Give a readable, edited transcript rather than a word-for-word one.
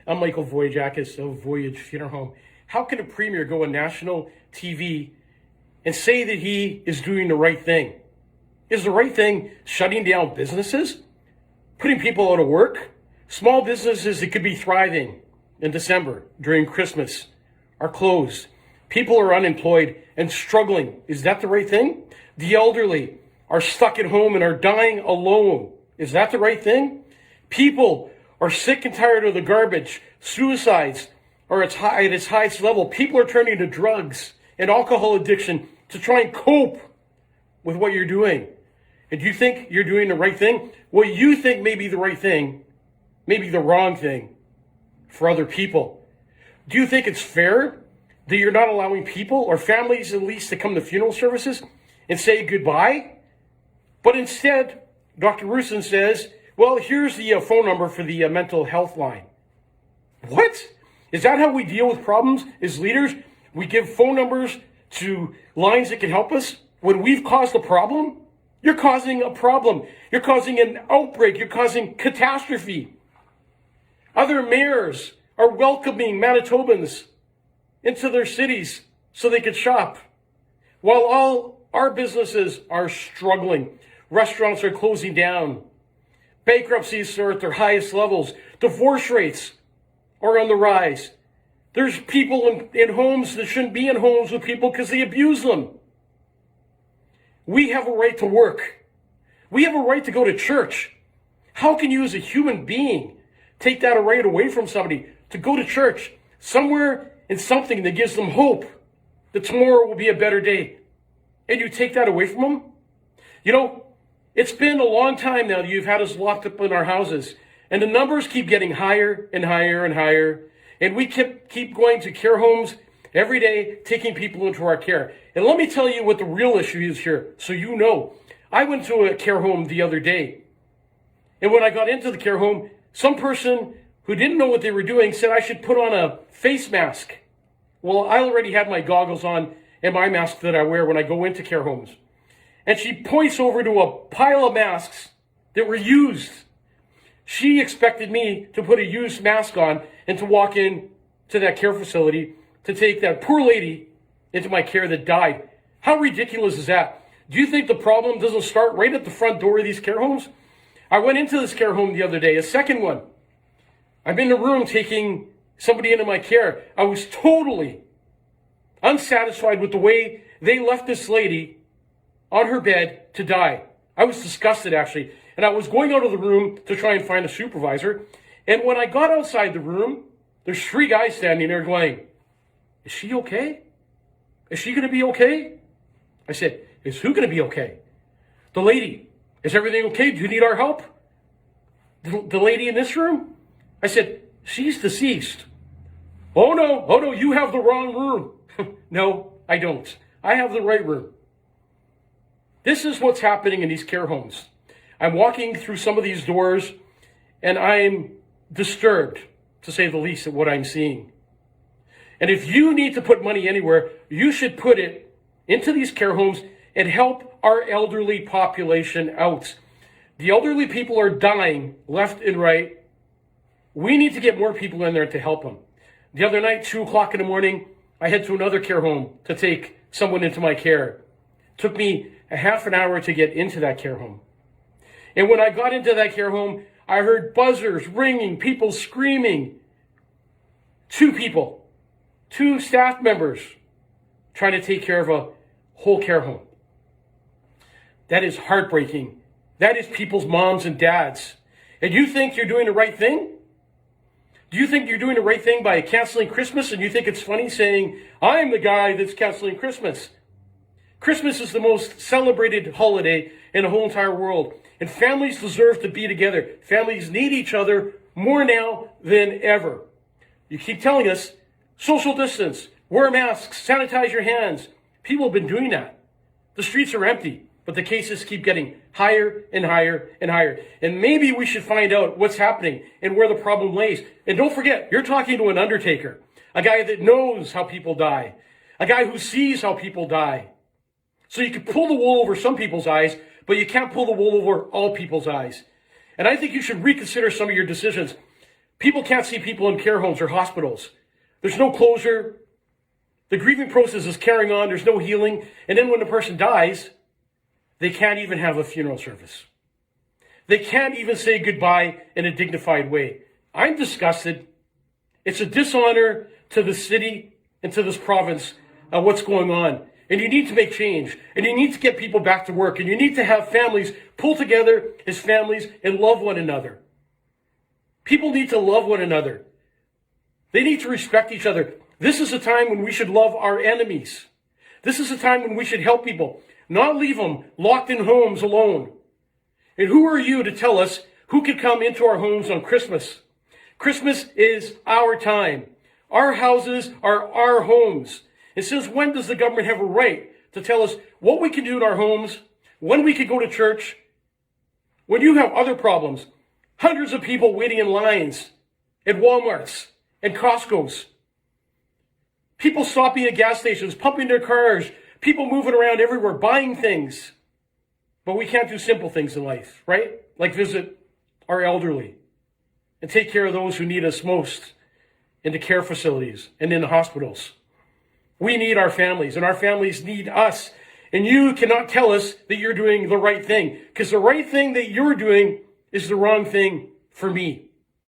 I'm Michael Voyajakis of Voyage Funeral Home. How can a premier go on national TV and say that he is doing the right thing? Is the right thing shutting down businesses? Putting people out of work? Small businesses that could be thriving in December during Christmas are closed. People are unemployed and struggling. Is that the right thing? The elderly are stuck at home and are dying alone. Is that the right thing? People are sick and tired of the garbage. Suicides are at its highest level. People are turning to drugs and alcohol addiction to try and cope with what you're doing. And do you think you're doing the right thing? What you think may be the right thing may be the wrong thing for other people. Do you think it's fair that you're not allowing people or families at least to come to funeral services and say goodbye? But instead, Dr. Rusin says, well, here's the phone number for the mental health line. What? Is that how we deal with problems as leaders? We give phone numbers to lines that can help us when we've caused a problem? You're causing a problem. You're causing an outbreak. You're causing catastrophe. Other mayors are welcoming Manitobans into their cities so they could shop, while all our businesses are struggling. Restaurants are closing down. Bankruptcies are at their highest levels. Divorce rates are on the rise. There's people in homes that shouldn't be in homes with people because they abuse them. We have a right to work. We have a right to go to church. How can you as a human being take that right away from somebody to go to church somewhere in something that gives them hope that tomorrow will be a better day, and you take that away from them? You know, it's been a long time now that you've had us locked up in our houses, and the numbers keep getting higher and higher and higher, and we keep going to care homes every day, taking people into our care. And let me tell you what the real issue is here, so you know. I went to a care home the other day, and when I got into the care home, some person who didn't know what they were doing said I should put on a face mask. Well, I already had my goggles on and my mask that I wear when I go into care homes. And she points over to a pile of masks that were used. She expected me to put a used mask on and to walk in to that care facility to take that poor lady into my care that died. How ridiculous is that? Do you think the problem doesn't start right at the front door of these care homes? I went into this care home the other day, a second one. I'm in the room taking somebody into my care. I was totally unsatisfied with the way they left this lady on her bed to die. I was disgusted, actually. And I was going out of the room to try and find a supervisor. And when I got outside the room, there's three guys standing there going, is she okay? Is she going to be okay? I said, is who going to be okay? The lady. Is everything okay? Do you need our help? The lady in this room? I said, she's deceased. Oh no, you have the wrong room. No, I don't. I have the right room. This is what's happening in these care homes. I'm walking through some of these doors and I'm disturbed, to say the least, at what I'm seeing. And if you need to put money anywhere, you should put it into these care homes and help our elderly population out. The elderly people are dying left and right. We need to get more people in there to help them. The other night, 2 o'clock in the morning, I head to another care home to take someone into my care. It took me a half an hour to get into that care home. And when I got into that care home, I heard buzzers ringing, people screaming. Two staff members trying to take care of a whole care home. That is heartbreaking. That is people's moms and dads. And you think you're doing the right thing? Do you think you're doing the right thing by canceling Christmas, and you think it's funny saying, I'm the guy that's canceling Christmas? Christmas is the most celebrated holiday in the whole entire world, and families deserve to be together. Families need each other more now than ever. You keep telling us, social distance, wear masks, sanitize your hands. People have been doing that. The streets are empty, but the cases keep getting higher and higher and higher. And maybe we should find out what's happening and where the problem lays. And don't forget, you're talking to an undertaker, a guy that knows how people die, a guy who sees how people die. So you can pull the wool over some people's eyes, but you can't pull the wool over all people's eyes. And I think you should reconsider some of your decisions. People can't see people in care homes or hospitals. There's no closure. The grieving process is carrying on. There's no healing. And then when the person dies, they can't even have a funeral service. They can't even say goodbye in a dignified way. I'm disgusted. It's a dishonor to the city and to this province of what's going on. And you need to make change. And you need to get people back to work. And you need to have families pull together as families and love one another. People need to love one another. They need to respect each other. This is a time when we should love our enemies. This is a time when we should help people, not leave them locked in homes alone. And who are you to tell us who can come into our homes on Christmas? Christmas is our time. Our houses are our homes. And since when does the government have a right to tell us what we can do in our homes, when we can go to church, when you have other problems? Hundreds of people waiting in lines at Walmarts and Costco's. People stopping at gas stations, pumping their cars, people moving around everywhere, buying things. But we can't do simple things in life, right? Like visit our elderly and take care of those who need us most in the care facilities and in the hospitals. We need our families, and our families need us. And you cannot tell us that you're doing the right thing, because the right thing that you're doing is the wrong thing for me.